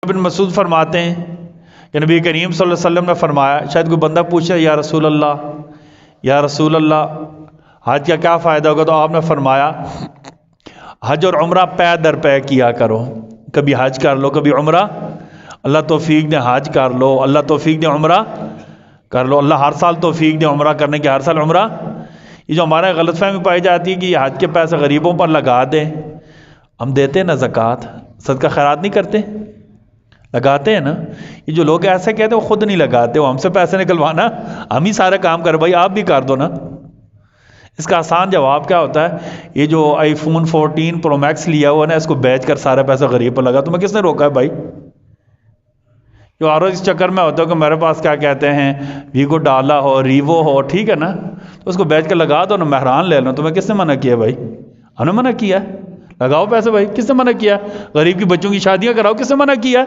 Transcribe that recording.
ابن مسعود فرماتے ہیں کہ نبی کریم صلی اللہ علیہ وسلم نے فرمایا، شاید کوئی بندہ پوچھے یا رسول اللہ حج کا کیا فائدہ ہوگا، تو آپ نے فرمایا حج اور عمرہ پے در پے کیا کرو، کبھی حج کر لو کبھی عمرہ، اللہ توفیق دے حج کر لو، اللہ توفیق دے عمرہ کر لو، اللہ ہر سال توفیق دے عمرہ کرنے کی، ہر سال عمرہ۔ یہ جو ہمارے غلط فہمی پائی جاتی ہے کہ یہ حج کے پیسے غریبوں پر لگا دیں، ہم دیتے ہیں نا زکوٰۃ، صدقہ خیرات نہیں کرتے، لگاتے ہیں نا۔ یہ جو لوگ ایسے کہتے ہیں وہ خود نہیں لگاتے، وہ ہم سے پیسے نکلوانا، ہم ہی سارے کام کر، بھائی آپ بھی کر دو نا۔ اس کا آسان جواب کیا ہوتا ہے، یہ جو آئی فون 14 پرو میکس لیا ہوا نا، اس کو بیچ کر سارے پیسے غریب پر لگا، تمہیں کس نے روکا ہے بھائی؟ جو اور اس چکر میں ہوتا ہے کہ میرے پاس کیا کہتے ہیں ویگو ڈالا ہو، ریوو ہو، ٹھیک ہے نا، تو اس کو بیچ کر لگا دو نا، مہران لے لو، تمہیں کس نے منع کیا بھائی؟ ہم نے منع کیا؟ لگاؤ پیسے بھائی، کس نے منع کیا؟ غریب کی بچوں کی شادیاں کراؤ، کس نے منع کیا؟